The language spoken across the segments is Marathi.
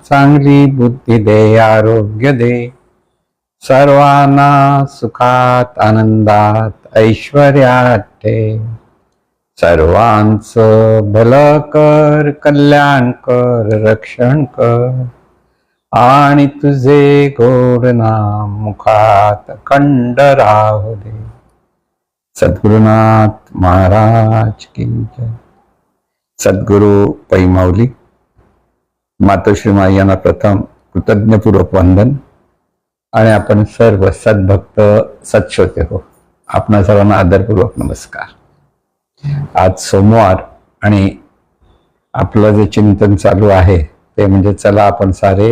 चांगली बुद्धी दे, आरोग्य दे, सर्वांना सुखात आनंदात ऐश्वर्यात ठेव. सर्वांचं भलं कर, कल्याण कर, रक्षण कर, आणि तुझे गोड नाम मुखात अखंड राहू दे. सद्गुरुनाथ महाराज की जय. सद्गुरु पै माऊली. मातोश्री माई यांना प्रथम कृतज्ञपूर्वक वंदन. आणि आपण सर्व सद्भक्त सत्श्रोते हो, आपणा सर्वांना आदरपूर्वक नमस्कार. आज सोमवार आणि आपलं जे चिंतन चालू आहे ते म्हणजे चला आपण सारे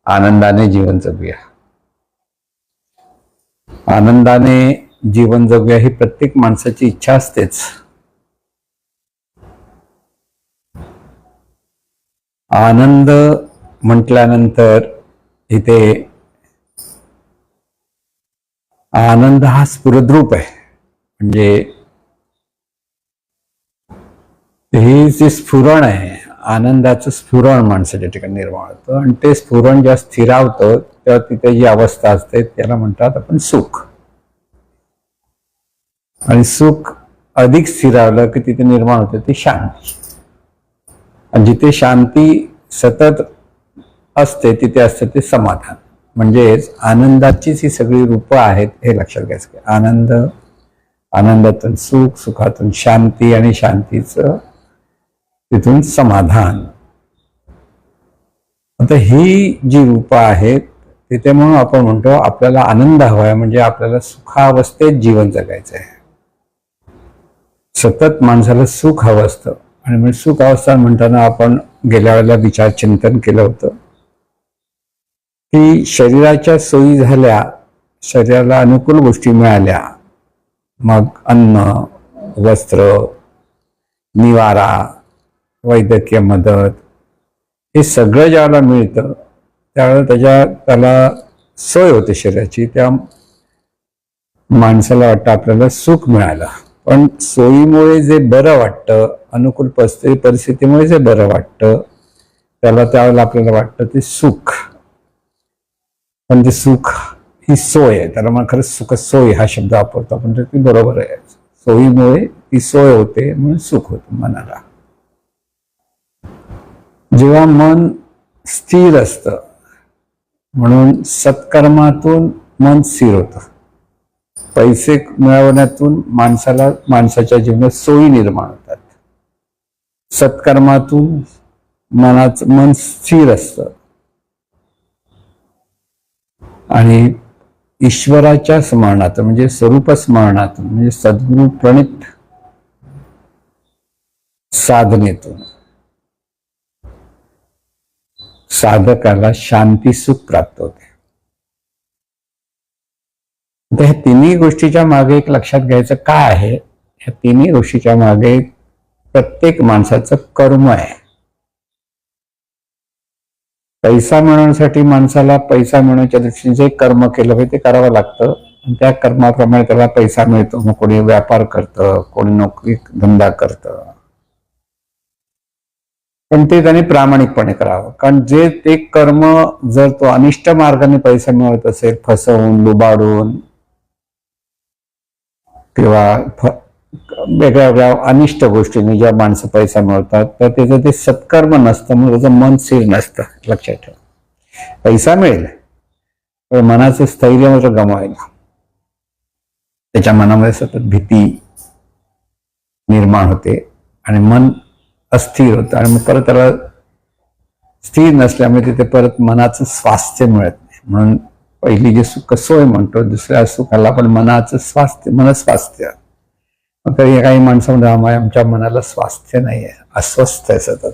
आनंदाने जीवन जगूया. आनंदाने जीवन जगूया ही प्रत्येक माणसाची इच्छा असतेच. आनंद म्हटल्यानंतर इथे आनंद हा स्फुरद्रूप आहे. म्हणजे हे जे स्फुरण आहे, आनंदाचं स्फुरण माणसाच्या ठिकाणी निर्माण होतं आणि ते स्फुरण जेव्हा स्थिरावतं तेव्हा तिथे जी अवस्था असते त्याला म्हणतात आपण सुख. आणि सुख अधिक स्थिरावलं की तिथे निर्माण होते ती शांती. आणि जिथे शांती सतत असते तिथे असते ते समाधान. म्हणजेच आनंदाचीच ही सगळी रूपं आहेत हे लक्षात घ्यायचं की आनंद, आनंदातून सुख, सुखातून शांती आणि शांतीचं तिथून समाधान. आता ही जी रूपं आहेत तिथे म्हणून आपण म्हणतो आपल्याला आनंद हवाय, म्हणजे आपल्याला सुखावस्थेत जीवन जगायचं आहे. सतत माणसाला सुख हवं असतं. आणि म्हणजे सुख अवस्था म्हणताना आपण गेल्या वेळेला विचार चिंतन केलं होतं की शरीराच्या सोयी झाल्या, शरीराला अनुकूल गोष्टी मिळाल्या, मग अन्न, वस्त्र, निवारा, वैद्यकीय मदत, हे सगळं ज्याला मिळतं त्यावेळेला त्याला सोय होते शरीराची. त्या माणसाला वाटतं आपल्याला सुख मिळालं. पण सोयीमुळे जे बरं वाटतं, अनुकूल परिस्थितीमुळे जे बरं वाटतं त्यावेळेला आपल्याला वाटतं ते सुख. पण ते सुख ही सोय आहे. त्याला मग खरंच सुख सोय हा शब्द वापरतो आपण, ते बरोबर आहे. सोयीमुळे ती सोय होते म्हणून सुख होतं मनाला. जेव्हा मन स्थिर असतं म्हणून सत्कर्मातून मन स्थिर होतं. पैसे मिळवण्यातून माणसाच्या जीवनात सोयी निर्माण होतात. सत्कर्मातून मन स्थिर असतं. आणि ईश्वराच्या स्मरणातून म्हणजे स्वरूप स्मरणातून म्हणजे सद्गुरु प्रणित साधनेतून साधकाला शांती सुख प्राप्त होते. ह्या तिन्ही गोष्टीच्या मागे एक लक्षात घ्यायचं काय आहे, ह्या तिन्ही गोष्टीच्या मागे प्रत्येक माणसाचं कर्म आहे. पैसा मिळवण्यासाठी माणसाला पैसा मिळवण्याच्या दृष्टीने जे कर्म केलं पाहिजे ते करावं लागतं. आणि त्या कर्माप्रमाणे त्याला पैसा मिळतो. मग कोणी व्यापार करतं, कोणी नोकरी धंदा करतं. पण ते त्याने प्रामाणिकपणे करावं. कारण जे ते कर्म जर तो अनिष्ट मार्गाने पैसा मिळवत असेल, फसवून, लुबाडून किंवा वेगळ्या वेगळ्या अनिष्ट गोष्टींनी ज्या माणसं पैसा मिळवतात तर त्याचं ते सत्कर्म नसतं. मग त्याचं मन स्थिर नसतं. लक्षात ठेव, पैसा मिळेल पण मनाचं स्थैर्य मात्र गमावायला. त्याच्या मनामध्ये सतत भीती निर्माण होते आणि मन अस्थिर होतं. आणि मग परत त्याला स्थिर नसल्यामुळे तिथे परत मनाचं स्वास्थ्य मिळत नाही. म्हणून पहिली जी सुख सोय म्हणतो, दुसऱ्या सुखाला पण मनाचं स्वास्थ्य, मनस्वास्थ्य. मग काही माणसामध्ये आमच्या मनाला स्वास्थ्य नाही आहे, अस्वस्थ आहे सतत.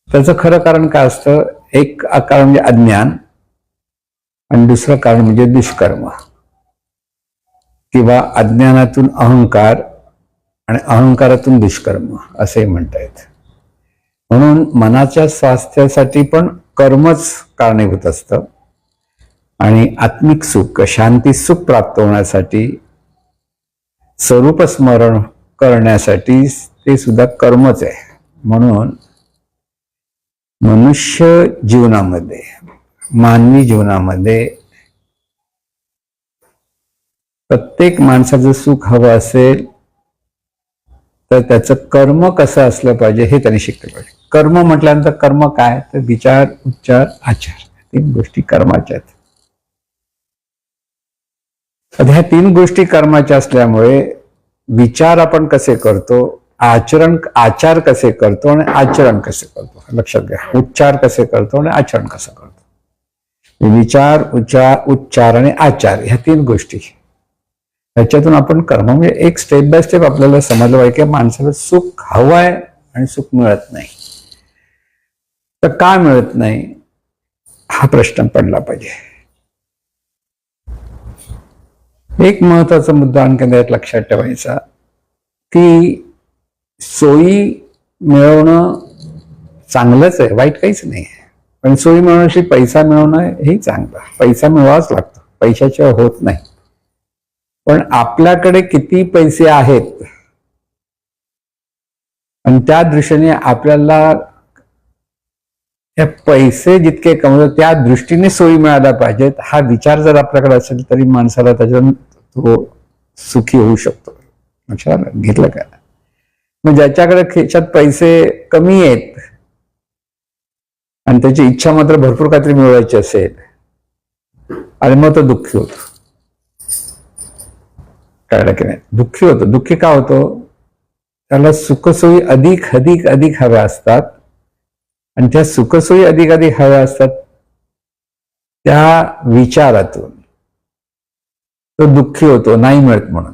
त्याचं खरं कारण काय असतं, एक कारण म्हणजे अज्ञान आणि दुसरं कारण म्हणजे दुष्कर्म किंवा अज्ञानातून अहंकार आणि अहंकारातून दुष्कर्म असे म्हणता येत. म्हणून मनाच्या स्वास्थ्यासाठी पण कर्मच कारणीभूत असतं. आणि आत्मिक सुख, शांती सुख प्राप्त होण्यासाठी, स्वरूप स्मरण करण्यासाठी ते सुद्धा कर्मच आहे. म्हणून मनुष्य जीवनामध्ये, मानवी जीवनामध्ये प्रत्येक माणसाचं सुख हवं असेल तर त्याचं कर्म कसं असलं पाहिजे हे त्यांनी शिकलं पाहिजे. कर्म म्हटल्यानंतर कर्म काय, तर विचार, उच्चार, आचार, 3 गोष्टी कर्माच्या आहेत. तर ह्या 3 गोष्टी कर्माच्या असल्यामुळे विचार आपण कसे करतो, आचार कसे करतो आणि आचरण कसे करतो, लक्षात घ्या. उच्चार कसे करतो आणि आचरण कसं करतो. विचार, उच्चार आणि आचार ह्या 3 गोष्टी, ह्याच्यातून आपण कर्म, म्हणजे एक स्टेप बाय स्टेप आपल्याला समजलं पाहिजे की माणसाला सुख हवं आहे आणि सुख मिळत नाही. तर का मिळत नाही हा प्रश्न पडला पाहिजे. एक महत्वाचा मुद्दा आणखी त्यात लक्षात ठेवायचा की सोयी मिळवणं चांगलंच आहे, वाईट काहीच नाही, पण सोयी मिळवण्याशी पैसा मिळवणं हेही चांगलं. पैसा मिळवावाच लागतो, पैशाशिवाय होत नाही. पण आपल्याकडे किती पैसे आहेत आणि त्या दृष्टीने आपल्याला पैसे जितके कमवतो त्या दृष्टीने सोयी मिळायला पाहिजेत, हा विचार जर आपल्याकडे असेल तरी माणसाला त्याच्यातून तो सुखी होऊ शकतो. लक्षात घेतलं का? मग ज्याच्याकडे खिशात पैसे कमी आहेत आणि त्याची इच्छा मात्र भरपूर काहीतरी मिळवायची असेल आणि मग तो दुःखी होतो. कळलं की नाही? दुःखी होतो. दुःखी का होतो? त्याला सुखसोयी अधिक अधिक अधिक हव्या असतात आणि त्या सुखसोयी अधिक अधिक हव्या असतात त्या विचारातून तो दुःखी होतो, नाही मिळत म्हणून.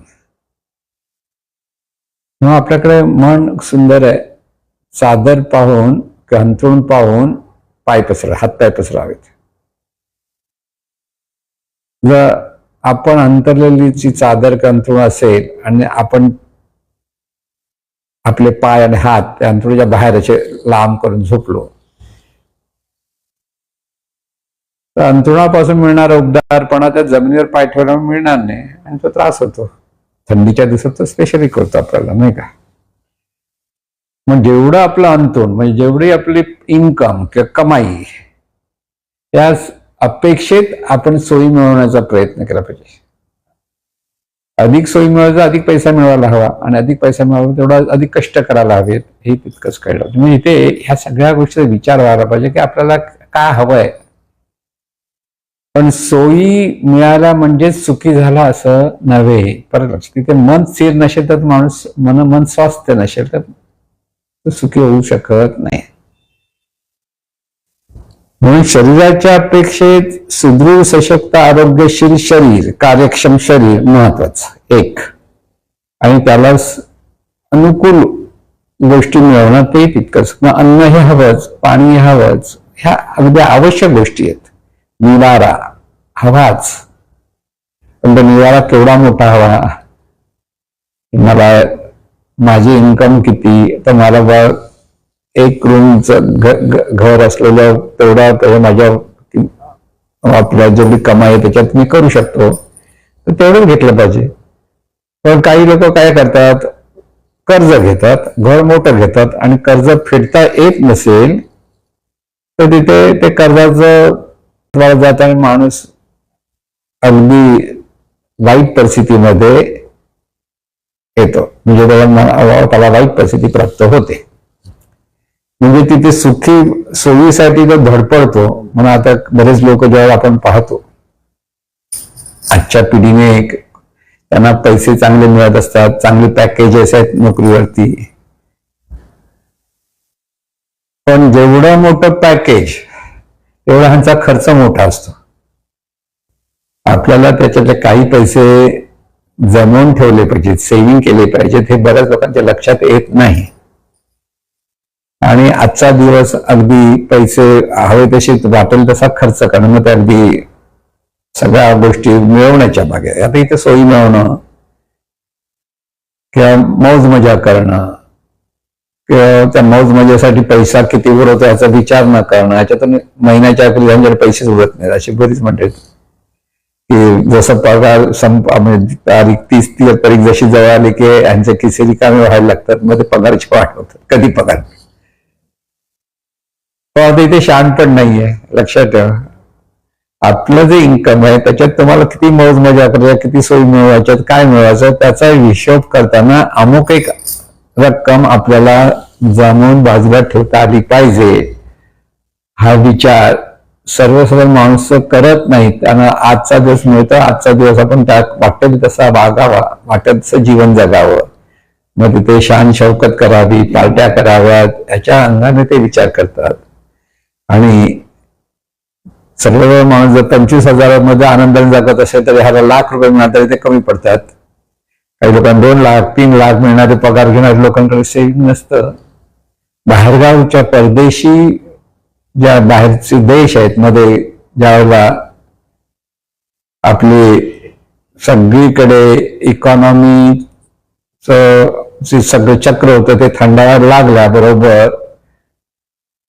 मग आपल्याकडे मन सुंदर आहे, चादर पाहून अंथरूण पाहून हातपाय पसरावेत. जर आपण अंतरलेलीची चादर अंथरूण असेल आणि आपण आपले पाय आणि हात त्या अंथरुणाच्या बाहेर असे लांब करून झोपलो तर अंथरुणापासून मिळणारा उबदारपणा त्या जमिनीवर पाय ठेवल्यावर मिळणार नाही आणि तो त्रास होतो. थंडीच्या दिवसात तर स्पेशली करतो आपल्याला, नाही का? मग जेवढं आपलं अंथरूण, म्हणजे जेवढी आपली इन्कम किंवा कमाई, त्या अपेक्षेत आपण सोयी मिळवण्याचा प्रयत्न केला पाहिजे. अधिक सोयी मिळवायचा, अधिक पैसा मिळवायला हवा आणि अधिक पैसा मिळवायला तेवढा अधिक कष्ट करायला हवेत, हे तितकंच कळलं. म्हणजे इथे ह्या सगळ्या गोष्टीचा विचार व्हायला पाहिजे की आपल्याला काय हवंय. पण सोयी मिळाल्या म्हणजे सुखी झाला असं नव्हे. परत तिथे मन स्थिर नसेल तर माणूस, मन स्वास्थ्य नसेल तर तो सुखी होऊ शकत नाही. म्हणून शरीराच्या अपेक्षेत सुदृढ, सशक्त, आरोग्यशील शरीर, कार्यक्षम शरीर महत्वाचं एक, आणि त्याला अनुकूल गोष्टी मिळवणं ते तितकंच. मग अन्न हे हवंच, पाणी हवंच, ह्या अगदी आवश्यक गोष्टी आहेत. निवारा हवाच, पण तो निवारा केवढा मोठा हवा? मला माझी इन्कम किती, तर मला एक रूमचं घर असलेलं तेवढं माझ्या आपल्या जेवढी कमाई आहे त्याच्यात मी करू शकतो, तर तेवढंच घेतलं पाहिजे. पण काही लोक काय करतात, कर्ज घेतात, घर मोठं घेतात आणि कर्ज फेडता येत नसेल तर तिथे ते कर्जाचं जाताना माणूस अगदी वाईट परिस्थितीमध्ये येतो. म्हणजे त्याला वाईट परिस्थिती प्राप्त होते. म्हणजे तिथे सुखी सोयीसाठी तो धडपडतो. म्हणून आता बरेच लोक जेव्हा आपण पाहतो आजच्या पिढीने, त्यांना पैसे चांगले मिळत असतात, चांगले पॅकेजेस आहेत नोकरीवरती, पण जेवढं मोठं पॅकेज तेवढा ह्यांचा खर्च मोठा असतो. आपल्याला त्याच्यातले काही पैसे जमवून ठेवले पाहिजेत, सेव्हिंग केले पाहिजेत, हे बऱ्याच लोकांच्या लक्षात येत नाही. आणि आजचा दिवस अगदी पैसे हवे तसे वाटेल तसा खर्च करणं, मग ते अगदी सगळ्या गोष्टी मिळवण्याच्या मागे. आता इथे सोयी मिळवणं किंवा मौज मजा करणं किंवा त्या मौज मजेसाठी पैसा किती उरवतो याचा विचार न करणं, याच्यातून महिन्याच्या अखेरी त्यांच्याकडे पैसेच उरत नाहीत. अशी बरीच म्हणतात की जसं पगार तारीख 30 तारीख जशी जवळ आली की यांचे खिसे रिकामे व्हायला लागतात, मग ते पगाराची वाट होतात, कधी पगार. पण इथे शहाणपण नाहीये, लक्षात ठेवा. आपलं जे इन्कम आहे त्याच्यात तुम्हाला किती मौज मजा करायच्या, किती सोयी मिळवायच्यात, काय मिळवायचं त्याचा हिशोब करताना अमुक एक रक्कम आपल्याला जमवून बाजूला ठेवता आली पाहिजे. हा विचार सर्वसाधारण माणूस करत नाही. त्यांना आजचा दिवस मिळतो, आजचा दिवस आपण त्या वाटेल तसा वागावा, वाटेल तसं जीवन जगावं, मग तिथे शान शौकत करावी, पार्ट्या कराव्यात, याच्या अंगाने ते विचार करतात. आणि सर्व माणूस जर 25,000 आनंदाने जगत असेल तर ह्याला ₹1,00,000 मिळाले तरी ते कमी पडतात. काही लोकांना 2 लाख 3 लाख मिळणारे पगार घेणारे लोकांकडे सेव्हिंग नसतं. बाहेरगावच्या परदेशी ज्या बाहेरचे देश आहेत मध्ये ज्यावेळेला आपली सगळीकडे इकॉनॉमीच जे सगळं चक्र होतं ते थंडावायला लागल्याबरोबर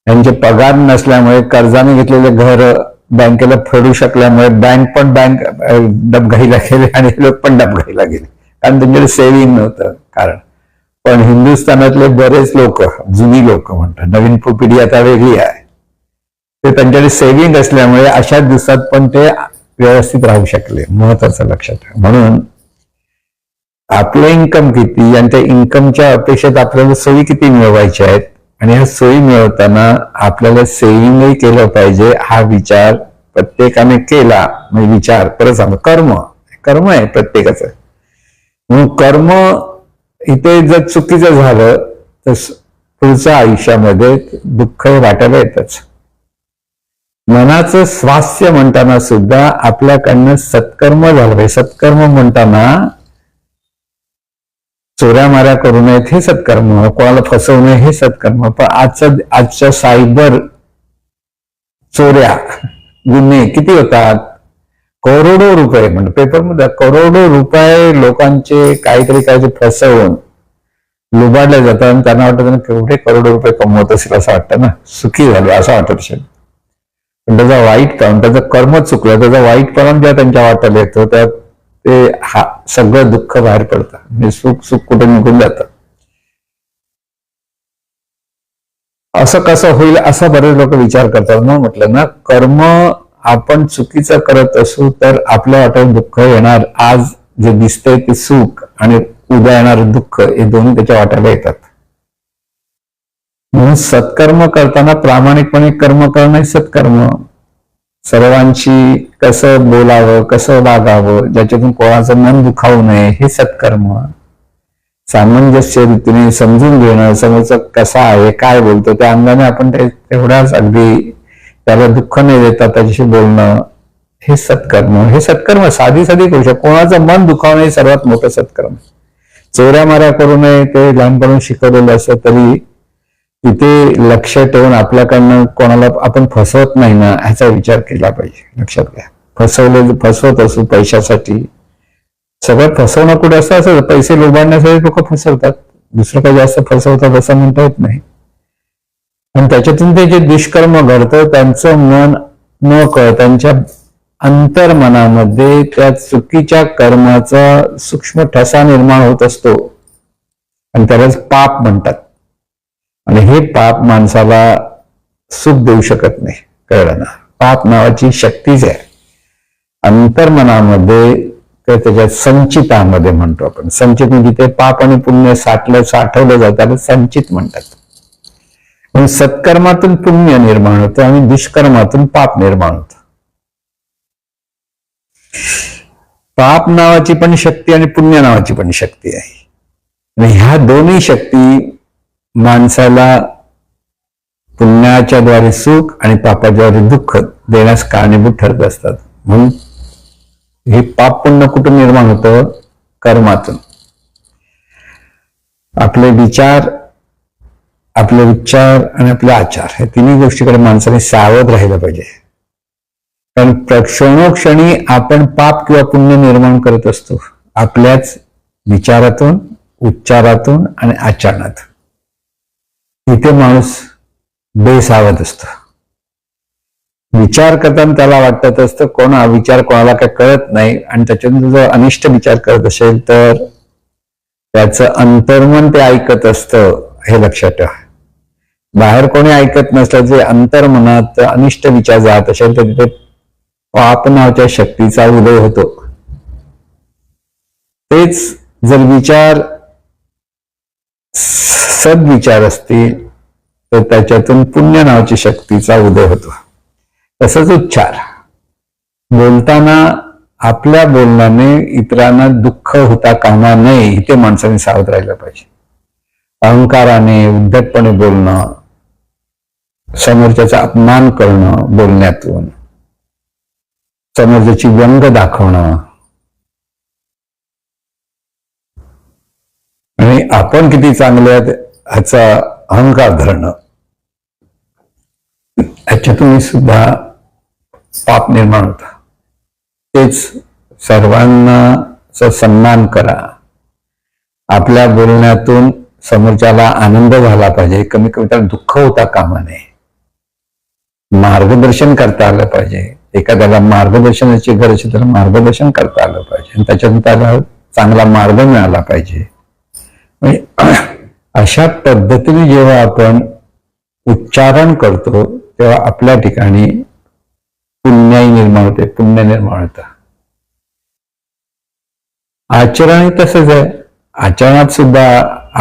यांचे पगार नसल्यामुळे कर्जाने घेतलेले घर बँकेला फेडू शकल्यामुळे बँक डबघाईला गेले आणि लोक पण डबघाईला गेले, कारण त्यांच्याकडे सेव्हिंग नव्हतं. कारण पण हिंदुस्थानातले बरेच लोक, जुनी लोक म्हणतात, नवीन पिढी आता वेगळी आहे, ते त्यांच्याकडे सेव्हिंग असल्यामुळे अशा दिवसात पण ते व्यवस्थित राहू शकले. महत्वाचं लक्षात ठेवा. म्हणून आपलं इन्कम किती आणि त्या इन्कमच्या अपेक्षेत आपल्याला सोयी किती मिळवायच्या आहेत आणि ह्या सोयी मिळवताना आपल्याला सेव्हिंगही केलं पाहिजे, हा विचार प्रत्येकाने केला. म्हणजे विचार परत सांगतो, कर्म आहे प्रत्येकाचं. म्हणून कर्म इथे जर चुकीचं झालं तर पुढच्या आयुष्यामध्ये दुःख वाटायला येतच. मनाचं स्वास्थ्य म्हणताना सुद्धा आपल्याकडनं सत्कर्म झालं पाहिजे. सत्कर्म म्हणताना चोऱ्या माऱ्या करू नयेत हे सत्कर्म, कोणाला फसवू नये हे सत्कर्म. पण आजच्या सायबर चोऱ्या गुन्हे किती होतात, करोडो रुपये, म्हणजे पेपरमध्ये करोडो रुपये लोकांचे काहीतरी फसवून लुबाडले जातात आणि त्यांना वाटतं त्यांना केवढे करोडो रुपये कमवत असेल असं वाटतं ना, सुखी झाले असं वाटत असेल. पण त्याचा वाईट परिणाम, त्याचं कर्म चुकलं, त्याचा वाईट परिणाम जेव्हा त्यांच्या वाट्याला येतो त्या ते सगळं दुःख बाहेर पडतं, म्हणजे सुख कुठे निघून जातं. असं कसं होईल असं बरेच लोक विचार करतात. मग म्हटलं ना, कर्म आपण चुकीचं करत असू तर आपल्या वाट्यावर दुःख येणार. आज जे दिसतंय ते सुख आणि उद्या येणार दुःख, हे दोन्ही त्याच्या वाट्याला येतात. म्हणून सत्कर्म करताना प्रामाणिकपणे कर्म करणं हे सत्कर्म. सर्वांशी कसं बोलावं, कसं वागावं, ज्याच्यातून कोणाचं मन दुखावू नये हे सत्कर्म. सामंजस्य रीतीने समजून घेणं, समोरचा कसा आहे, काय बोलतो, त्या अंगाने आपण तेवढाच अगदी त्याला दुःख न देता त्याच्याशी बोलणं हे सत्कर्म. हे सत्कर्म साधी करू शकतो. कोणाचं मन दुखावणं हे सर्वात मोठं सत्कर्म. चोऱ्या माऱ्या करू नये ते लहानपणून शिकवलेलं असं तरी तिथे लक्ष ठेवून आपल्याकडनं कोणाला आपण फसवत नाही ना ह्याचा विचार केला पाहिजे. लक्षात घ्या, फसवत असू पैशासाठी, सगळं फसवणं कुठे असं पैसे लोभाडण्यासाठी लोक फसवतात, दुसरं काही जास्त फसवतात असं म्हणता येत नाही. पण त्याच्यातून ते जे दुष्कर्म घडतं त्यांचं मन न कळत त्यांच्या अंतर्मनामध्ये त्या चुकीच्या कर्माचा सूक्ष्म ठसा निर्माण होत असतो आणि त्यालाच पाप म्हणतात. आणि हे पाप माणसाला सुख देऊ शकत नाही. कळलं ना, पाप नावाची शक्तीच आहे अंतर्मनामध्ये, त्याच्या संचितामध्ये म्हणतो आपण. संचित म्हणजे जिथे पाप आणि पुण्य साठवलं जातं त्याला संचित म्हणतात. म्हणून सत्कर्मातून पुण्य निर्माण होतं आणि दुष्कर्मातून पाप निर्माण होतं. पाप नावाची पण शक्ती आणि पुण्य नावाची पण शक्ती आहे. आणि ह्या दोन्ही शक्ती माणसाला पुण्याच्या द्वारे सुख आणि पापाच्या द्वारे दुःख देण्यास कारणीभूत ठरत असतात. म्हणून हे पाप पुण्य कुठून निर्माण होतं? कर्मातून. आपले विचार, आपले उच्चार आणि आपले आचार, हे तिन्ही गोष्टीकडे माणसाने सावध राहिलं पाहिजे. कारण क्षणोक्षणी आपण पाप किंवा पुण्य निर्माण करत असतो आपल्याच विचारातून, उच्चारातून आणि आचरणातून. इथे माणूस बेसावध असतो. विचार करताना त्याला वाटत असतं कोणा विचार कोणाला काय कळत नाही, आणि त्याच्यातून जर अनिष्ट विचार करत असेल तर त्याचं अंतर्मन ते ऐकत असतं, हे लक्षात ठेवा. बाहेर कोणी ऐकत नसल्याचे अंतर्मनात अनिष्ट विचार जात असेल तर तिथे पाप नावाच्या शक्तीचा उदय होतो. तेच जर विचार सद्विचार असतील तर त्याच्यातून पुण्य नावाची शक्तीचा उदय होतो. तसंच उच्चार बोलताना आपल्या बोलण्याने इतरांना दुःख होता कामा नये इथे माणसाने सावध राहिलं पाहिजे. अहंकाराने उद्धटपणे बोलणं, समोरच्याचा अपमान करणं बोलण्यातून, समोरच्याची व्यंग दाखवणं आणि आपण किती चांगले आहेत ह्याचा अहंकार धरणं, ह्याच्यातून सुद्धा पाप निर्माण होतं. तेच सर्वांना सन्मान करा. आपल्या बोलण्यातून समोरच्याला आनंद झाला पाहिजे, कमी कमी त्याला दुःख होता कामा नये. मार्गदर्शन करता आलं पाहिजे. एखाद्याला मार्गदर्शनाची गरज आहे तर मार्गदर्शन करता आलं पाहिजे आणि त्याच्यातून त्याला चांगला मार्ग मिळाला पाहिजे. अशा पद्धतीने जेव्हा आपण उच्चारण करतो तेव्हा आपल्या ठिकाणी पुण्याई निर्माण होते, पुण्य निर्माण होतं. आचरण तसंच आहे. आचरणात सुद्धा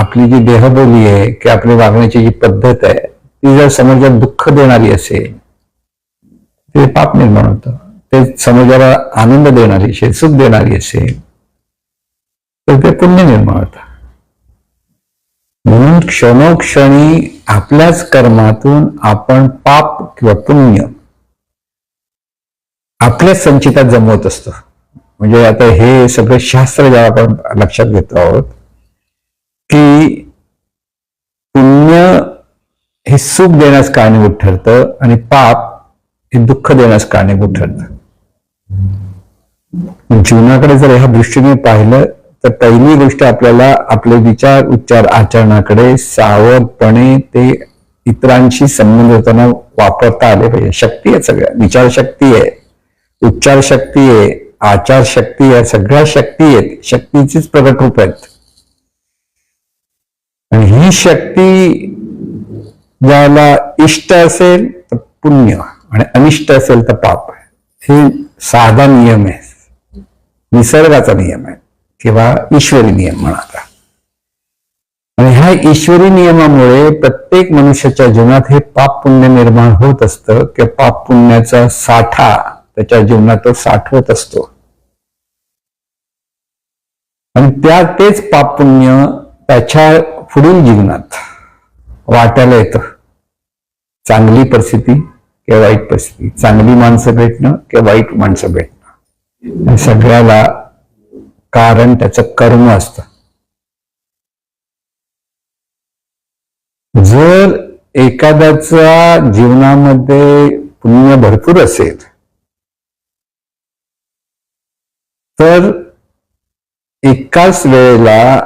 आपली जी देहबोली आहे की आपली वागण्याची जी पद्धत आहे ती जर समाजाला दुःख देणारी असेल ते पाप निर्माण होतं. ते समाजाला आनंद देणारी असेल, सुख देणारी असेल तर ते पुण्य निर्माण होतं. म्हणून क्षणोक्षणी आपल्याच कर्मातून आपण पाप किंवा पुण्य आपल्याच संचितात जमवत असतो. म्हणजे आता हे सगळं शास्त्र जेव्हा आपण लक्षात घेतो आहोत की पुण्य हे सुख देण्यास कारणीभूत ठरतं आणि पाप हे दुःख देण्यास कारणीभूत ठरतं. जीवनाकडे जर ह्या दृष्टीने पाहिलं तर पहिली गोष्ट आपल्याला आपले विचार उच्चार आचरणाकडे सावधपणे ते इतरांशी संबंध होताना वापरता आले पाहिजे. शक्ती आहे सगळ्या. विचार शक्ती आहे, उच्चार शक्ती आहे, आचार शक्ती आहे, सगळ्या शक्ती आहेत. शक्तीचीच प्रगट रूप आहेत. आणि ही शक्ती ज्याला इष्ट असेल तर पुण्य आणि अनिष्ट असेल तर पाप. हे साधा नियम आहे, निसर्गाचा नियम आहे किंवा ईश्वरी नियम म्हणा. आणि ह्या ईश्वरी नियमामुळे प्रत्येक मनुष्याच्या जीवनात हे पाप पुण्य निर्माण होत असतं किंवा पाप पुण्याचा साठा त्याच्या जीवनात तो साठवत असतो. आणि तेच पाप पुण्य त्याच्या पुढील जीवनात वाटायला येतं. चांगली परिस्थिती किंवा वाईट परिस्थिती, चांगली माणसं भेटणं किंवा वाईट माणसं भेटणं, सगळ्याला कारण त्याचं कर्म असतं. जर एखाद्याच्या जीवनामध्ये पुण्य भरपूर असेल तर एकाच वेळेला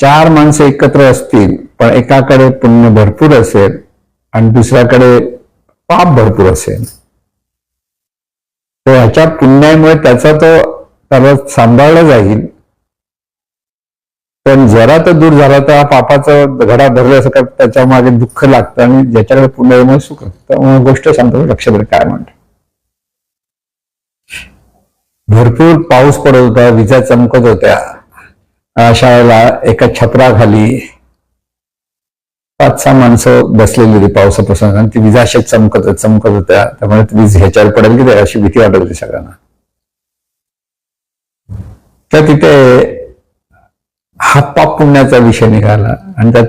4 माणसं एकत्र असतील पण एकाकडे पुण्य भरपूर असेल आणि दुसऱ्याकडे पाप भरपूर असेल तर ह्याच्या पुण्यामुळे त्याला सांभाळलं जाईल. पण जरा तर दूर झाला तर पापाचा घडा धरला असं त्याच्या मागे दुःख लागतं आणि ज्याच्याकडे पुण्यामुळे सुख लागतं. गोष्ट सांगतो लक्षात काय म्हणतो. भरपूर पाऊस पडत होता, विजा चमकत होत्या. अशा वेळेला एका छपराखाली 5-6 माणसं बसलेली होती पावसापासून आणि ती विजा अशा चमकत होत्या. त्यामुळे ती वीज ह्याच्यावर पडेल की ते अशी भीती वाटत होती सगळ्यांना. तर तिथे हा पाप पुण्याचा विषय निघाला आणि त्यात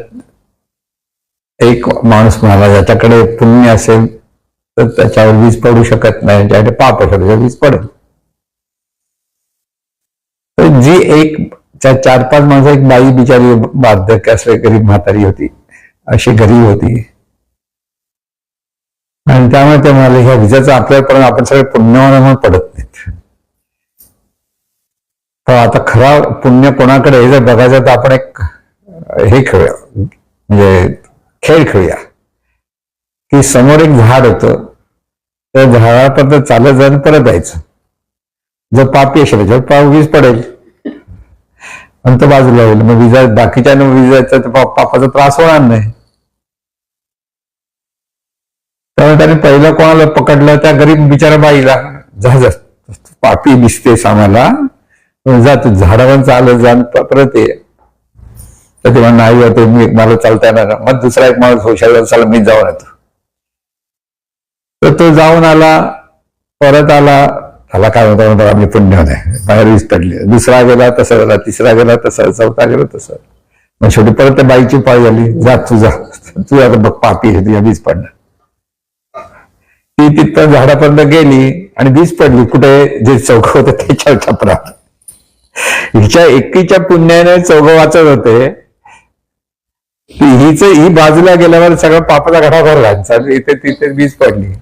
एक माणूस म्हणाला ज्याच्याकडे पुण्य असेल तर त्याच्यावर वीज पडू शकत नाही, ज्याकडे पाप असेल त्याच्यावर वीज पडेल. तर जी एक 4-5 माणसं, एक बाई बिचारी वार्धक्य असले गरीब म्हातारी होती, अशी गरीब होती आणि त्यामुळे ते म्हणाले ह्या विजेचा आपल्यापर्यंत आपण सगळे पुण्यवान म्हणून पडत नाहीत. तर आता खरा पुण्य कोणाकडे हे जर बघायचं तर आपण एक हे खेळूया, म्हणजे खेळ खेळूया की समोर एक झाड होतं, त्या झाडापर्यंत चालत जाऊन परत जायचं. जर पापी असेल त्याच्यावर वीज पडेल आणि तो बाजूला होईल. मग विजा बाकीच्या विजाचा पापाचा त्रास होणार नाही. त्यामुळे त्याने पहिलं कोणाला पकडलं, त्या गरीब बिचारा बाईला. जा पापी दिसतेस आम्हाला, जा तू झाडावर चालत जा परत ये. तर तेव्हा नाही होते, मी मला चालता येणार. मग दुसरा एक माणूस हुशार, चला मी जाऊन येतो. तर तो जाऊन आला, परत आला. त्याला काय होतं, आम्ही पुण्य नाही, बाहेर वीज पडली. दुसरा गेला तसा झाला, तिसरा गेला तसा, चौथा गेला तसं. मग शेवटी परत त्या बाईची पाळी झाली, जा तू आता बघ पापी आहे, तुझ्या वीज पडणार. ती तिथं झाडापर्यंत गेली आणि वीज पडली कुठे, जे चौघ होते त्याच्या छपरात. हिच्या एकीच्या पुण्याने चौघ वाचत होते. ही बाजूला गेल्यावर सगळं पापाचा घडा भरला, इथे तिथे वीज पडली.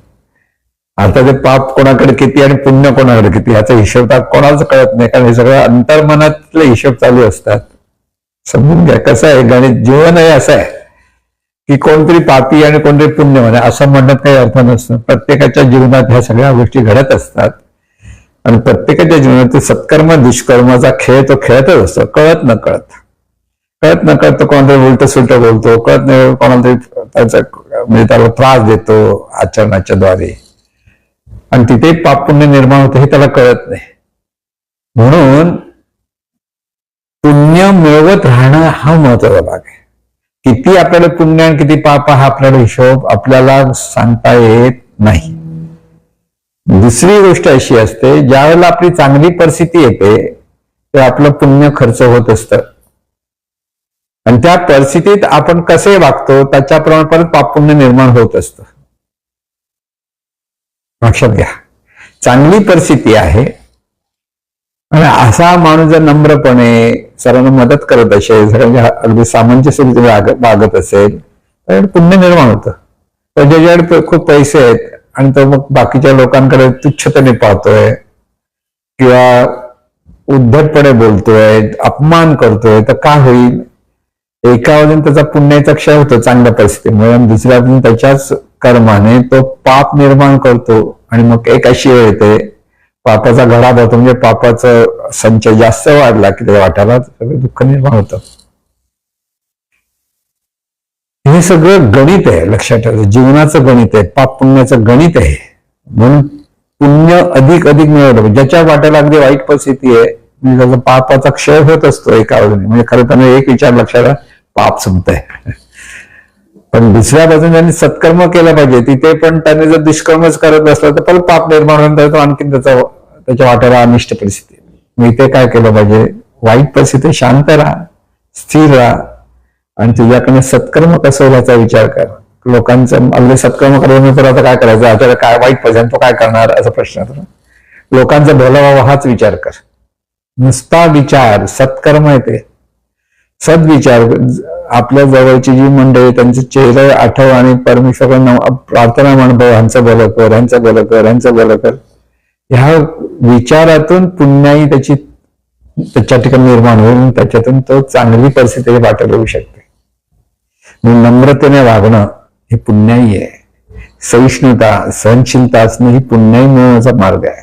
आता ते पाप कोणाकडे किती आणि पुण्य कोणाकडे किती याचा हिशोब कोणाच कळत नाही, कारण हे सगळं अंतर्मनातले हिशोब चालू असतात. समजून घ्या कसं आहे गणित. जीवन हे असं आहे की कोणतरी पापी आणि कोणतरी पुण्य म्हणे असं म्हणण्यात काही अर्थ नसतं. प्रत्येकाच्या जीवनात ह्या सगळ्या गोष्टी घडत असतात आणि प्रत्येकाच्या जीवनात सत्कर्म दुष्कर्माचा खेळ तो खेळतच असतो, कळत न कळत तो कोणातरी उलट सुलट बोलतो, कळत नाही कोणाला तरी त्याचा म्हणजे त्याला त्रास देतो आचरणाच्या द्वारे, आणि तिथे पाप पुण्य निर्माण होतं हे त्याला कळत नाही. म्हणून पुण्य मिळवत राहणं हा महत्वाचा भाग आहे. किती आपल्याला पुण्य आणि किती पाप हा आपल्याला हिशोब आपल्याला सांगता येत नाही. दुसरी गोष्ट अशी असते, ज्या वेळेला आपली चांगली परिस्थिती येते ते आपलं पुण्य खर्च होत असतं आणि त्या परिस्थितीत आपण कसे वागतो त्याच्याप्रमाणे परत पाप पुण्य निर्माण होत असतं. लक्षात घ्या, चांगली परिस्थिती आहे आणि असा माणूस जर नम्रपणे सर्वांना मदत करत असेल, सगळ्यांच्या अगदी सामंजस्य वागत असेल तर पुण्य निर्माण होतं. तर ज्याच्याकडे खूप पैसे आहेत आणि तो मग बाकीच्या लोकांकडे तुच्छतेने पाहतोय किंवा उद्धटपणे बोलतोय, अपमान करतोय, तर काय होईल? एका बाजून त्याचा पुण्याचा क्षय होतो चांगल्या परिस्थितीमुळे आणि दुसऱ्या बाजून त्याच्याच कर्माने तो पाप निर्माण करतो आणि मग एक अशी वेळ येते पापाचा घडा भरतो, म्हणजे पापाचा संचय जास्त वाढला की त्या वाट्याला सगळं दुःख निर्माण होतं. हे सगळं गणित आहे, लक्षात ठेवायचं. जीवनाचं गणित आहे, पाप पुण्याचं गणित आहे. म्हणून पुण्य अधिक मिळवलं, ज्याच्या वाट्याला अगदी वाईट परिस्थिती आहे म्हणजे त्याचा पापाचा क्षय होत असतो एका बाजूने. म्हणजे खरं त्याने एक विचार लक्षात, पाप संपतंय. पण दुसऱ्या बाजूने त्यांनी सत्कर्म केलं पाहिजे, तिथे पण त्यांनी जर दुष्कर्मच करत असला तर परत पाप निर्माण होऊन तो आणखीन त्याच्या वाट्याला अनिष्ट परिस्थिती. मग इथे काय केलं पाहिजे? वाईट परिस्थिती शांत राहा, स्थिर राहा आणि तुझ्याकडे सत्कर्म कसं होईल याचा विचार कर. लोकांचं अगदी सत्कर्म करून तर आता काय करायचं, आता काय वाईट परिस्थिती तो काय करणार असा प्रश्न. लोकांचं भलं व्हावं हाच विचार कर, नुसता विचार. सत्कर्म येते, सद्विचार. आपल्या जवळची जी मंडळी त्यांचे चेहरे आठव आणि परमेश्वरांना प्रार्थना म्हण, ह्यांचं भलं कर, ह्यांचं भलं कर, ह्यांचं भलं कर. ह्या विचारातून पुण्याही त्याच्या ठिकाणी निर्माण होऊन त्याच्यातून तो चांगली परिस्थिती वाटेल होऊ शकते. नम्रतेने वागणं हे पुण्याही आहे. सहिष्णुता, सहनशीलता असणं ही पुण्याही मिळवण्याचा मार्ग आहे.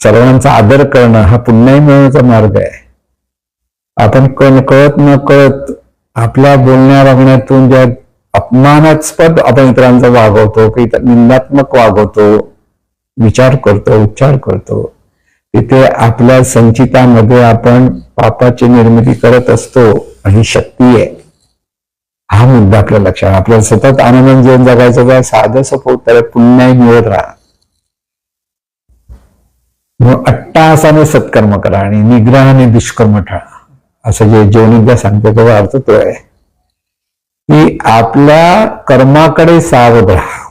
सर्वांचा आदर करणं हा पुण्याही मिळवण्याचा मार्ग आहे. आपण कळत न कळत आपल्या बोलण्या वागण्यातून ज्या अपमानास्पद आपण इतरांचा वागवतो की निंदात्मक वागवतो, विचार करतो, उच्चार करतो, तिथे आपल्या संचितामध्ये आपण पापाची निर्मिती करत असतो. ही शक्ती आहे. हा मुद्दा आपल्या लक्षात. आपल्याला सतत आनंद जीवन जगायचं तर साधं सोपं त्याला पुन्हा मिळत राहा. मग अट्टाहासाने सत्कर्म करा आणि निग्रहाने दुष्कर्म टाळा. असं जे जीवनविद्या सांगतो तेव्हा अर्थ तो आहे की आपल्या कर्माकडे सावध राहा.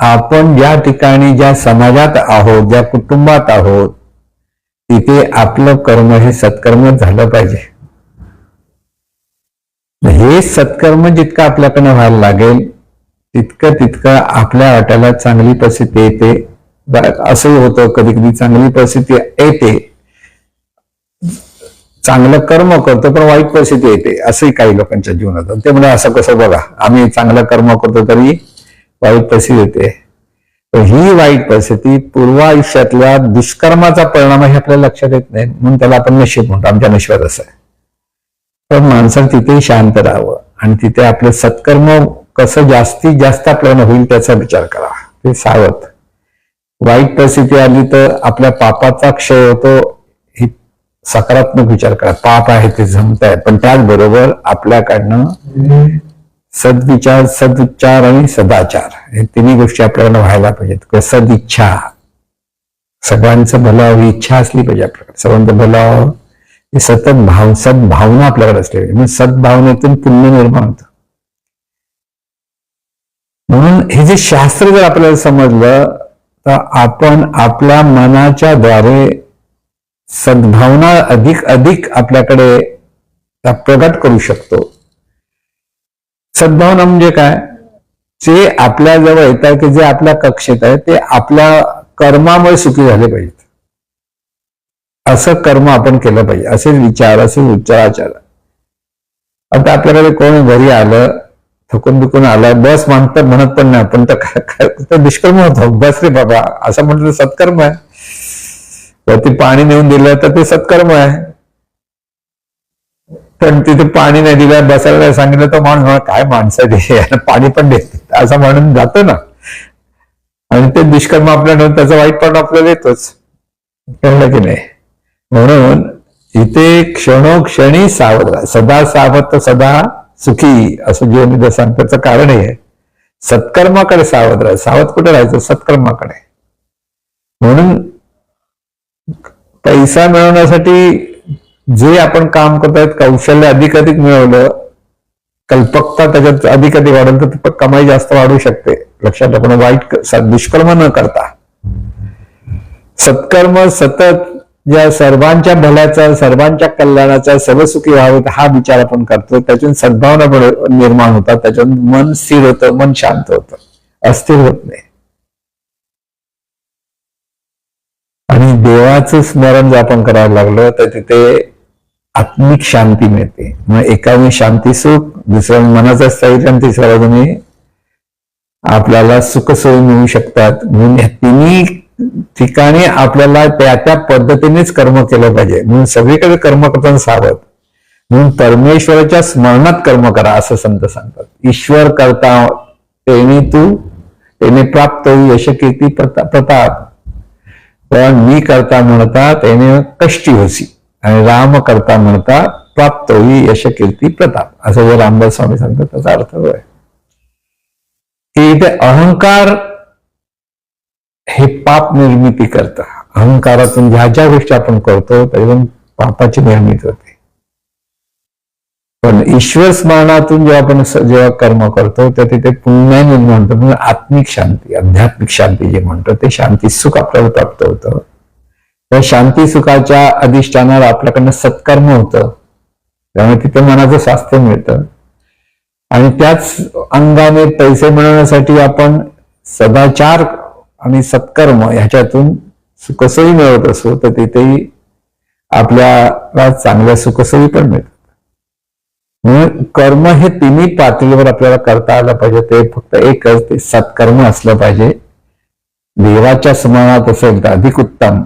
आपण ज्या ठिकाणी, ज्या समाजात आहोत, ज्या कुटुंबात आहोत, तिथे आपलं कर्म हे सत्कर्म झालं पाहिजे. हे सत्कर्म जितकं आपल्याकडनं व्हायला लागेल तितकं आपल्या वाट्याला चांगली परिस्थिती येते. असंही होतं कधी कधी चांगली परिस्थिती येते, चांगलं कर्म करतो पण वाईट परिस्थिती येते, असंही काही लोकांच्या जीवनात. ते म्हणजे असं कसं बघा, आम्ही चांगलं कर्म करतो तरी वाईट परिस्थिती येते. ही वाईट परिस्थिती पूर्व आयुष्यातल्या दुष्कर्माचा परिणाम हे आपल्याला लक्षात येत नाही, म्हणून त्याला आपण नशीब म्हणतो. आमच्या नशिबात असं आहे. पण माणसानं तिथेही शांत राहावं आणि तिथे आपलं सत्कर्म कसं जास्तीत जास्त आपल्याला होईल त्याचा विचार करा. ते सावध. वाईट परिस्थिती आली तर आपल्या पापाचा क्षय होतो ही सकारात्मक विचार करा. पाप आहे ते जमत आहे, पण त्याचबरोबर आपल्याकडनं सद्विचार, सदुच्चार आणि सदाचार हे तिन्ही गोष्टी आपल्याला व्हायला पाहिजेत. सदिच्छा, सगळ्यांचं भलं हवी इच्छा असली पाहिजे आपल्याकडे. सर्वांचं भलं हवं हे सतत सद्भावना आपल्याकडे असली पाहिजे. म्हणजे सद्भावनेतून पुण्य निर्माण होतं. म्हणून हे जे शास्त्र जर आपल्याला समजलं तर आपण आपल्या मनाच्या द्वारे सद्भावना अधिक अधिक आपल्याकडे प्रगट करू शकतो. सद्भावना म्हणजे काय? जे आपल्या जवळ येत आहे की जे आपल्या कक्षेत आहे ते आपल्या कर्मामुळे सुखी झाले पाहिजेत. असं कर्म आपण केलं पाहिजे. असे विचार, असे उच्चाराचार. आता आपल्याकडे कोण घरी आलं, थकून बिकून आला, बस म्हणत पण नाही, पण तर दुष्कर्म होतो. बस रे बाबा असं म्हटलं सत्कर्म आहे. वरती पाणी नेऊन दिलं तर ते सत्कर्म आहे. पण तिथे पाणी नाही दिलं, बसायला सांगितलं तर माणूस काय माणसं दे पाणी पण देत असं म्हणून जातो ना. आणि ते दुष्कर्म आपल्याला त्याचा वाईटपण आपल्याला येतोच. कळलं की नाही? म्हणून इथे क्षणोक्षणी सावध राहा. सदा सावध सदा सुखी असं जीवनविद्या सांगण्याचं कारण आहे. सत्कर्माकडे सावध राहा. सावध कुठे राहायचं? सत्कर्माकडे. म्हणून पैसा मिळवण्यासाठी जे आपण काम करतायत कौशल्य अधिक मिळवलं, कल्पकता त्याच्यात अधिक वाढेल तर कमाई जास्त वाढू शकते. लक्षात आपण वाईट दुष्कर्म न करता सत्कर्म सतत ज्या सर्वांच्या भल्याचा, सर्वांच्या कल्याणाचा, सर्वसुखी व्हावेत हा विचार आपण करतो. त्यातून सद्भावना निर्माण होतात. त्याच्यातून मन स्थिर होतं, मन शांत होतं, अस्थिर होत नाही. आणि देवाचं स्मरण जर आपण करायला लागलो तर तिथे आत्मिक शांती मिळते. मग एका शांती सुख, दुसऱ्या मनाचं स्थैर्य आणि तिसऱ्या बाजूने आपल्याला सुखसोयी मिळू शकतात. म्हणून या तिन्ही ठिकाणी आपल्याला त्या पद्धतीनेच कर्म केलं पाहिजे. म्हणून सगळीकडे कर्म करताना सावध. म्हणून परमेश्वराच्या स्मरणात कर्म करा असं संत सांगतात. ईश्वर करता तेने प्राप्त होई यश कीर्ती प्रताप, पण मी करता म्हणता त्याने कष्टी होसी, आणि राम करता म्हणता प्राप्त होई यश कीर्ती प्रताप, असं जे रामदास स्वामी सांगतात. त्याचा अर्थ आहे की इथे अहंकार हे पाप निर्मिती करतं. अहंकारातून ज्या ज्या गोष्टी आपण करतो त्यातून पापाची निर्मिती होते. पण ईश्वर स्मरणातून जेव्हा कर्म करतो तर तिथे पुण्य निर्माण होतं. म्हणजे आत्मिक शांती, आध्यात्मिक शांती जे म्हणतो ते शांती सुख आपल्याला प्राप्त होतं. त्या शांती सुखाच्या अधिष्ठानावर आपल्याकडनं सत्कर्म होतं. त्यामुळे तिथे मनाचं स्वास्थ्य मिळतं. आणि त्याच अंगाने पैसे मिळवण्यासाठी आपण सदाचार आणि सत्कर्म ह्याच्यातून सुखसोयी मिळवत असो तर तिथेही आपल्याला चांगल्या सुखसोयी पण मिळतात. म्हणून कर्म हे तिन्ही पातळीवर आपल्याला करता आलं पाहिजे. ते फक्त एकच, ते सत्कर्म असलं पाहिजे. देवाच्या स्मरणात असेल तर अधिक उत्तम,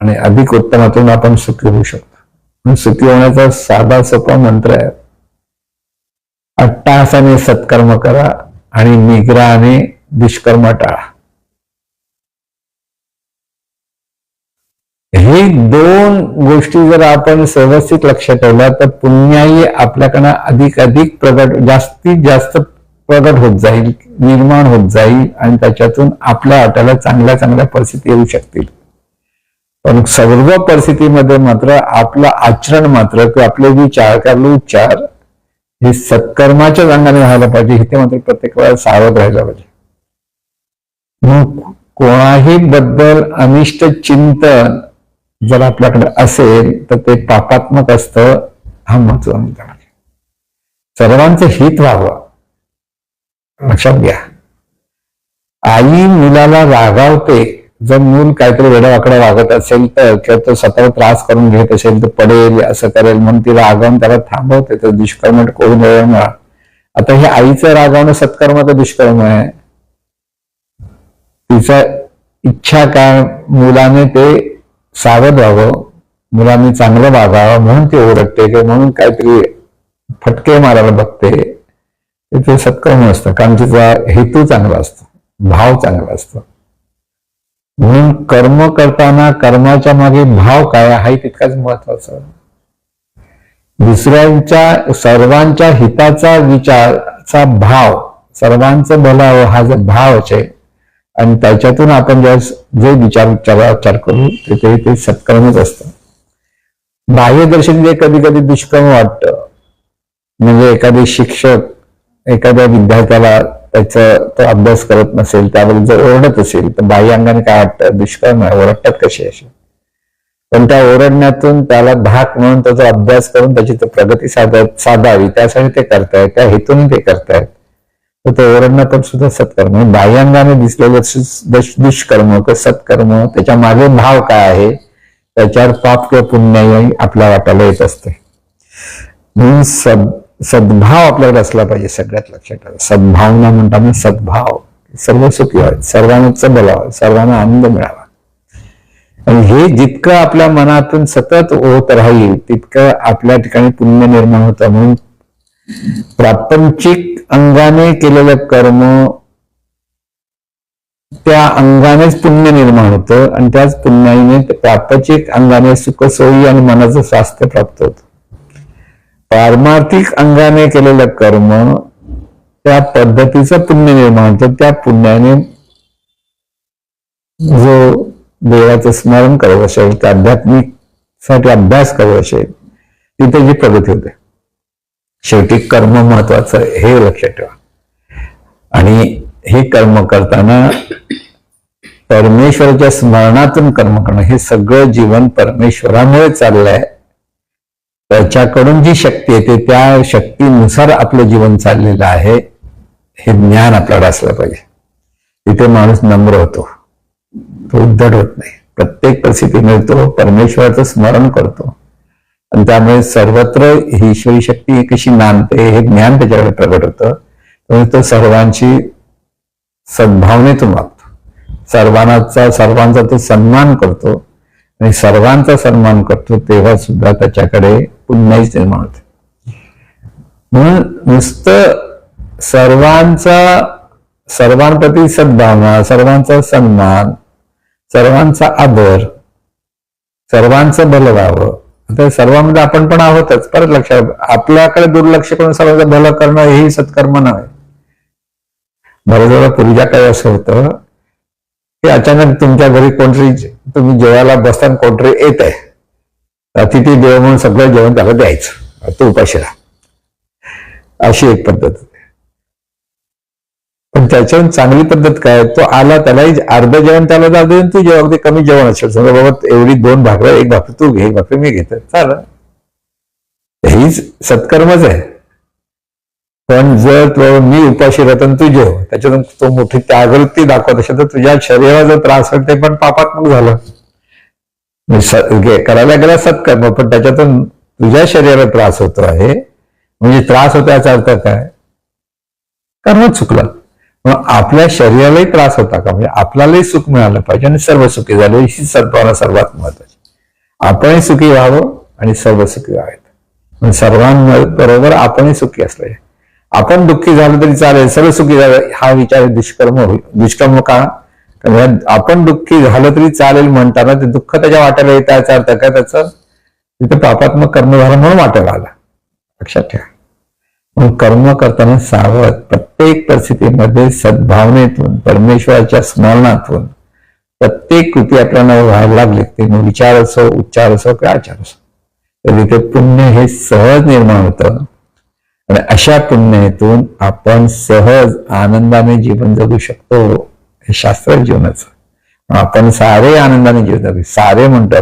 आणि अधिक उत्तमातून आपण सुखी होऊ शकतो. सुखी होण्याचा साधा सोपा मंत्र आहे, अट्टहासाने सत्कर्म करा आणि निग्रहाने दुष्कर्म टाळा. हे दोन गोष्टी जर आपण व्यवस्थित लक्षात ठेवल्या तर पुण्याही आपल्याकडनं अधिक प्रगट, जास्तीत जास्त प्रगट होत जाईल, निर्माण होत जाईल, आणि त्याच्यातून आपल्या वाट्याला चांगल्या चांगल्या परिस्थिती येऊ शकतील. पण सर्व परिस्थितीमध्ये मात्र आपलं आचरण मात्र किंवा आपले विचार, आपले उच्चार हे सत्कर्माच्या अंगाने व्हायला पाहिजे. हे मात्र प्रत्येक वेळा सावध राहायला पाहिजे. मग कोणाही बद्दल अनिष्ट चिंतन जर आपल्याकडे असेल तर ते पापात्मक असतं. हा महत्वाचा मुद्दा. सर्वांचं हित व्हावं लक्षात घ्या. आई मुलाला रागावते जर मूल काहीतरी वेडावाकडा वागत असेल तर, किंवा तो स्वतःला त्रास करून घेत असेल तर पडेल असं करेल म्हणून ती रागावून त्याला थांबवते. तर दुष्कर्म करून मिळवणार. आता हे आईचं रागावणं सत्कर्माचं दुष्कर्म आहे. तिचा इच्छा काय, मुलाने ते सावध व्हावं, मुलांनी चांगलं वागावं म्हणून ती ओरडते, की म्हणून काहीतरी फटके मारायला बघते ते सत्कर्म असतं, कारण तिचा हेतू चांगला असतो, भाव चांगला असतो. म्हणून कर्म करताना कर्माच्या मागे भाव काय हाही तितकाच महत्वाचा. दुसऱ्यांच्या सर्वांच्या हिताचा विचारचा भाव, सर्वांचं भलं हा जो भाव आहे, आणि त्याच्यातून आपण जे विचार करू ते सत्कर्मच असतं. बाह्यदर्शन जे कधी कधी दुष्कर्म वाटतं, म्हणजे एखादे शिक्षक एखाद्या विद्यार्थ्याला तो अभ्यास करत नसेल, त्याबद्दल जर ओरडत असेल तर बाह्य अंगाने काय वाटतं, दुष्कर्म आहे, ओरडतात कशी अशी. पण त्या ओरडण्यातून त्याला धाक म्हणून त्याचा अभ्यास करून त्याची प्रगती साधावी त्यासाठी ते करतायत, त्या हेतून ते करतायत. तर ते ओरडणं पण सुद्धा सत्कर्म. बाह्यांगाने दिसलेलं दुष्कर्म किंवा सत्कर्म, त्याच्या मागे भाव काय आहे, त्याच्यावर पाप किंवा पुण्य आपल्या वाटायला येत असते. म्हणून सद्भाव आपल्याकडे असला पाहिजे. सगळ्यात लक्षात ठेवा, सद्भावना म्हणताना सद्भाव, सर्व सुखी व्हावे, सर्वांच बोलावं, सर्वांना आनंद मिळावा. आणि हे जितकं आपल्या मनातून सतत होत राहील तितकं आपल्या ठिकाणी पुण्य निर्माण होतं. म्हणून प्रापंचिक अंगाने केलेलं कर्म त्या अंगानेच पुण्य निर्माण होतं, आणि त्याच पुण्याने प्रापंचिक अंगाने सुखसोयी आणि मनाचं स्वास्थ्य प्राप्त होतं. पारमार्थिक अंगाने केलेलं कर्म त्या पद्धतीचं पुण्य निर्माण होतं. त्या पुण्याने जो देवाचं स्मरण करत असेल, त्या आध्यात्मिक साठी अभ्यास करत असेल, तिथे जी प्रगती होते. शेवटी कर्म महत्वाचं हे लक्षात ठेवा. आणि हे कर्म करताना परमेश्वराच्या स्मरणातून कर्म करणं, हे सगळं जीवन परमेश्वरामुळे चाललंय. त्याच्याकडून जी शक्ती येते त्या शक्तीनुसार आपलं जीवन चाललेलं आहे, हे ज्ञान आपल्याला असलं पाहिजे. तिथे माणूस नम्र होतो, तो उद्धट होत नाही. प्रत्येक परिस्थितीमध्ये तो परमेश्वराचं स्मरण करतो, आणि त्यामुळे सर्वत्र ही ईश्वरी शक्ती कशी नांदते हे ज्ञान त्याच्याकडे प्रगट होतं. त्यामुळे तो सर्वांची सद्भावनेतून वागतो, सर्वांचा तो सन्मान करतो, आणि सर्वांचा सन्मान करतो तेव्हा सुद्धा त्याच्याकडे पुण्याच निर्माण होते. म्हणून नुसतं सर्वांप्रती सद्भावना, सर्वांचा सन्मान, सर्वांचा आदर, सर्वांचं भलं व्हावं. आता सर्वांमध्ये आपण पण आहोतच. परत लक्षात, आपल्याकडे दुर्लक्ष करून सर्वांचं भलं करणं हेही सत्कर्म नव्हे. बऱ्याच वेळा पूर्वीच्या काही असं होतं की अचानक तुमच्या घरी कोणतरी, तुम्ही जेवायला बसताना कोणतरी येत आहे, अतिथी देव म्हणून सगळं जेवण त्याला द्यायचं, तो उपाशी राहा, अशी एक पद्धत होती. पण त्याच्यावर चांगली पद्धत काय, तो आला त्यालाही अर्ध जेवण त्याला जाऊ दे, तू जेव्हा अगदी कमी जेवण असेल, समजा बाबा एवढी 2 भाकऱ्या, एक भाकरी तू घे, एक भाकरी मी घेतो, चालेल, हीच सत्कर्मच आहे. पण जर तो मी उपाशी राहतो तू जेव, त्याच्यातून तो मोठी त्यागवृत्ती दाखवत असेल तर तुझ्या शरीराला जर त्रास होईल ते पण पापात्मक झालं. करायला गेला सत्कर्म, पण त्याच्यातून तुझ्या शरीराला त्रास होतो आहे, म्हणजे त्रास होतो याचा अर्थ काय, कर्म चुकलं. मग आपल्या शरीरालाही त्रास होता का, म्हणजे आपल्यालाही सुख मिळालं पाहिजे आणि सर्व सुखी झाले, ही सद्भावना सर्वात महत्वाची. आपणही सुखी व्हावं आणि सर्व सुखी व्हावेत, सर्वांबरोबर आपणही सुखी असले. आपण दुःखी झालं तरी चालेल, सर्व सुखी झालं, हा विचार दुष्कर्म होईल. दुष्कर्म का, आपण दुःखी झालं तरी चालेल म्हणताना ते दुःख त्याच्या वाट्याला येतं, याचा अर्थ काय, त्याचं तिथे पापात्मक कर्म झालं म्हणून वाट्याला आला. लक्षात ठेवा. म्हणून कर्म करताना सावध, प्रत्येक परिस्थितीमध्ये सद्भावनेतून, परमेश्वराच्या स्मरणातून प्रत्येक कृती आपल्याला व्हायला लागली, ते मग विचार असो, उच्चार असो किंवा आचार असो, तर तिथे पुण्य हे सहज निर्माण होतं. आणि अशा पुण्यातून आपण सहज आनंदाने जीवन जगू शकतो. हे शास्त्र जीवनाचं. आपण सारे आनंदाने जीवन जगू. सारे म्हणतो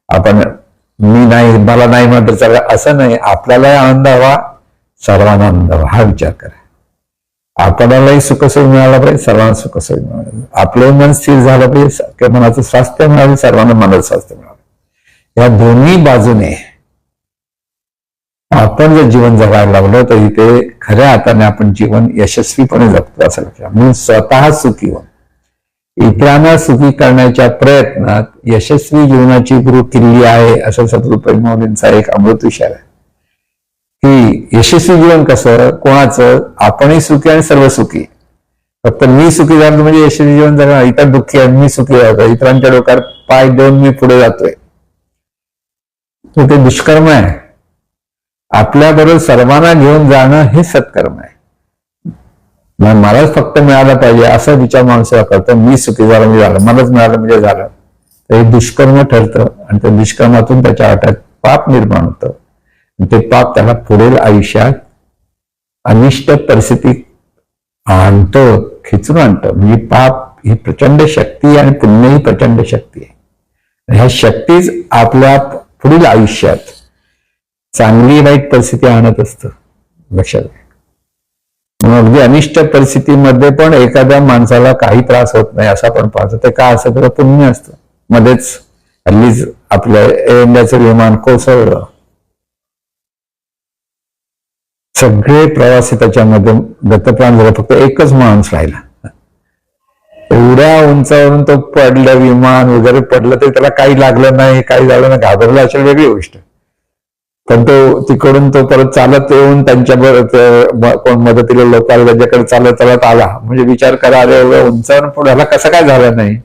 आपण मी नाही, मला नाही म्हणतो चालेल असं नाही. आपल्यालाही आनंद हवा, सर्वांना आनंद हवा, हा विचार करा. आपल्यालाही सुखसोयी मिळाला पाहिजे, सर्वांना सुखसोयी मिळाली, आपलं मन स्थिर झालं पाहिजे, मनाचं स्वास्थ्य मिळालं, सर्वांना मनाचं स्वास्थ्य मिळालं. या दोन्ही बाजूने आपण जर जीवन जगायला लागलो तर इथे खऱ्या अर्थाने आपण जीवन यशस्वीपणे जगतो असं लक्षात. म्हणून स्वतः सुखी हो, इतरांना सुखी करण्याच्या प्रयत्नात यशस्वी जीवनाची गुरु किल्ली आहे, असं सद्गुरू प्रेमानंदजींचा एक अमृत विचार आहे की यशस्वी जीवन कसं कोणाचं, आपणही सुखी आणि सर्व सुखी. फक्त मी सुखी झालो म्हणजे यशस्वी जीवन जगणार, इतर दुःखी आहे मी सुखी झालो, इतरांच्या डोक्यावर पाय देऊन मी पुढे जातोय, तर ते दुष्कर्म आहे. आपल्याबरोबर सर्वांना घेऊन जाणं हे सत्कर्म आहे. मलाच फक्त मिळालं पाहिजे असा विचार माणसाला करतो, मी सुखी झालो म्हणजे झालं, मलाच मिळालं म्हणजे झालं, तर हे दुष्कर्म ठरतं. आणि त्या दुष्कर्मातून त्याच्या हातात पाप निर्माण होतं. ते पाप त्याला पुढील आयुष्यात अनिष्ट परिस्थिती आणतो, खिचून आणतं. म्हणजे पाप ही प्रचंड शक्ती आणि पुण्य ही प्रचंड शक्ती आहे. ह्या शक्तीच आपल्या पुढील आयुष्यात चांगली वाईट परिस्थिती आणत असतं, लक्षात घ्या. अगदी अनिष्ट परिस्थितीमध्ये पण एखाद्या माणसाला काही त्रास होत नाही असं आपण पाहतो. ते का असं त्याचं पुण्य असतं. मध्येच हल्लीच आपलं एअर इंडियाचं विमान कोसळलं, सगळे प्रवासी त्याच्यामध्ये गतप्राण झाले, फक्त एकच माणूस राहिला. एवढ्या उंचावरून तो पडलं, विमान वगैरे पडलं, तरी त्याला काही लागलं नाही, काही झालं नाही, घाबरला असेल वेगळी गोष्ट. पण तो तिकडून तो परत चालत येऊन त्यांच्या कोण मदतीला लोक आले त्याच्याकडे चालत चालत आला. म्हणजे विचार करा, अरे एवढ्या उंचावरून पुढे ह्याला कसं काय झालं नाही.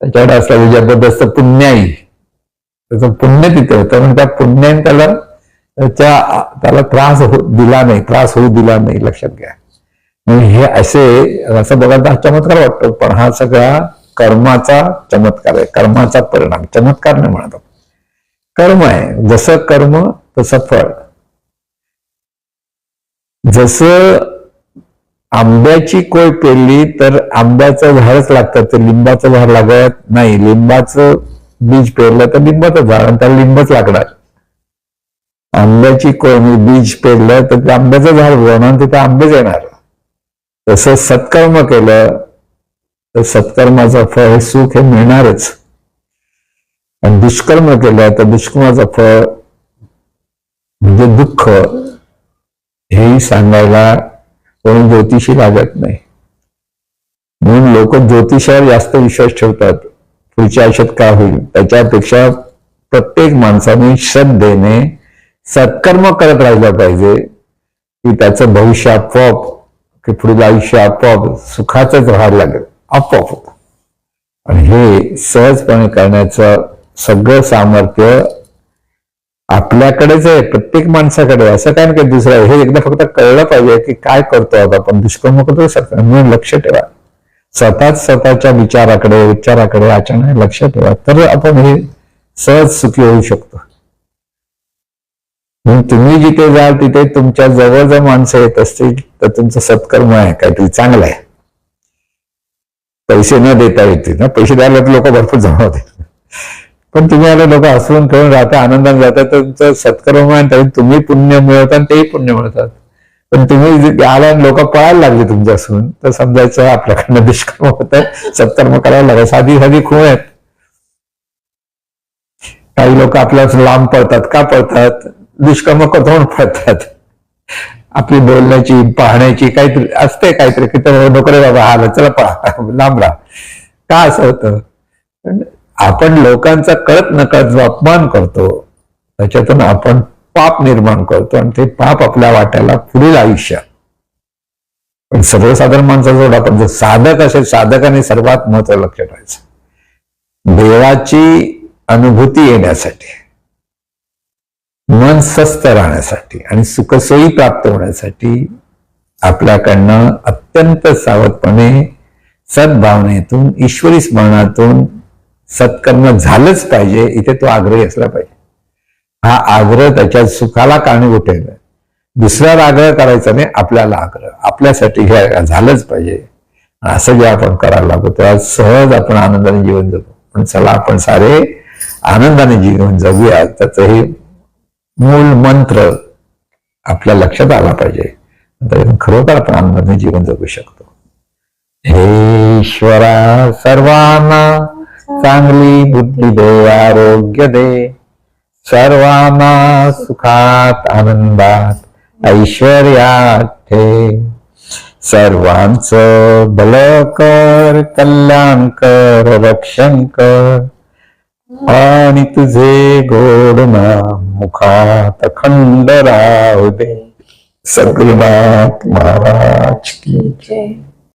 त्याच्याकडे असलं जबरदस्त पुण्य आहे, त्याचं पुण्य तिथे होतं. पण त्या पुण्याने त्याला त्रास दिला नाही, त्रास होऊ दिला नाही, लक्षात घ्या. हे असं बघायला चमत्कार वाटतो, पण हा सगळा कर्माचा चमत्कार आहे, कर्माचा परिणाम. चमत्कार नाही म्हणत, कर्म आहे. जसं कर्म तसं फळ. जसं आंब्याची कोय पेरली तर आंब्याचं झाडच लागतं, ते लिंबाचं झाड लागत नाही. लिंबाचं बीज पेरलं तर लिंबाचं झाड, आणि त्याला लिंबच लागणार. आंब्याची कोय बीज पेरलं तर ते आंब्याचं झाड होणार, तिथे आंबेच येणार. तसं सत्कर्म केलं तर सत्कर्माचं फळ हे सुख हे मिळणारच. आणि दुष्कर्म केलं तर दुष्कर्माचं फळ म्हणजे दुःख हेही सांगायला कोणी ज्योतिषी लागत नाही. म्हणून लोक ज्योतिषावर जास्त विश्वास ठेवतात. पुढच्या आयुष्यात काय होईल त्याच्यापेक्षा प्रत्येक माणसाने श्रद्धेने सत्कर्म करत राहिलं पाहिजे, की त्याचं भविष्य आपोआप, की पुढील आयुष्य आपोआप सुखाचंच राहायला लागेल, आपोआप. आणि हे सहजपणे करण्याचं सगळं सामर्थ्य आपल्याकडेच आहे, प्रत्येक माणसाकडे. असं काय नाही दुसरं. हे एकदा फक्त कळलं पाहिजे की काय करतो आपण, दुष्कर्म करतो सत्कर्म, म्हणून लक्ष ठेवा. स्वतःच्या विचाराकडे अचानक लक्ष ठेवा, तर आपण हे सहज सुखी होऊ शकतो. म्हणून तुम्ही जिथे जाल तिथे तुमच्या जवळ जर माणसं येत असतील तर तुमचं सत्कर्म आहे, काहीतरी चांगलं आहे. पैसे न देता येतील ना, पैसे द्यायला लोक भरपूर जमा होते, पण तुम्ही आला लोक हसवून खेळून राहता, आनंदाने जातात, तर तुमचं सत्कर्म आहे. तरी तुम्ही पुण्य मिळवता आणि तेही पुण्य मिळतात. पण तुम्ही आला लोक पळायला लागले तुमच्यासून, तर समजायचं आपल्याकडनं दुष्कर्म होत आहे, सत्कर्म करायला लागेल. साधी खूण आहेत. काही लोक आपल्या लांब पळतात. का पळतात? दुष्कर्म करून पळतात. आपली बोलण्याची पाहण्याची काहीतरी असते, काहीतरी की नोकरे बाबा हाल, चला पळा, लांब राहा. का असं होतं? आपण लोकांचा कळत नकळत जो अपमान करतो त्याच्यातून आपण पाप निर्माण करतो, आणि ते पाप आपल्या वाट्याला पुढील आयुष्यात. पण सर्वसाधारण माणसाजवळ आपण जर साधक असेल, साधकाने सर्वात महत्त्वाचं लक्ष ठेवायचं, देवाची अनुभूती येण्यासाठी, मन स्वस्थ राहण्यासाठी आणि सुखसोयी प्राप्त होण्यासाठी आपल्याकडनं अत्यंत सावधपणे सद्भावनेतून, ईश्वरी स्मरणातून सत्कर्म झालंच पाहिजे. इथे तो आग्रही असला पाहिजे. हा आग्रह त्याच्या सुखाला कारणीभूत आहे. दुसऱ्याला आग्रह करायचा नाही, आपल्याला आग्रह, आपल्यासाठी हे झालंच पाहिजे. असं जे आपण करायला लागू तेव्हा सहज आपण आनंदाने जीवन जगू. पण चला आपण सारे आनंदाने जीवन जगूया. त्याचं हे मूल मंत्र आपल्या लक्षात आला पाहिजे, खरोखर आपण आनंदाने जीवन जगू शकतो. हे ईश्वरा सर्वांना चांगली बुद्धी दे, आरोग्य दे, सर्वांना सुखात आनंदात ऐश्वर्यात ठेव. सर्वांचं भलं कर, कल्याण कर, रक्षण कर, आणि तुझे गोड नाम मुखात अखंड राहू दे. सद्गुरुनाथ महाराज की जय.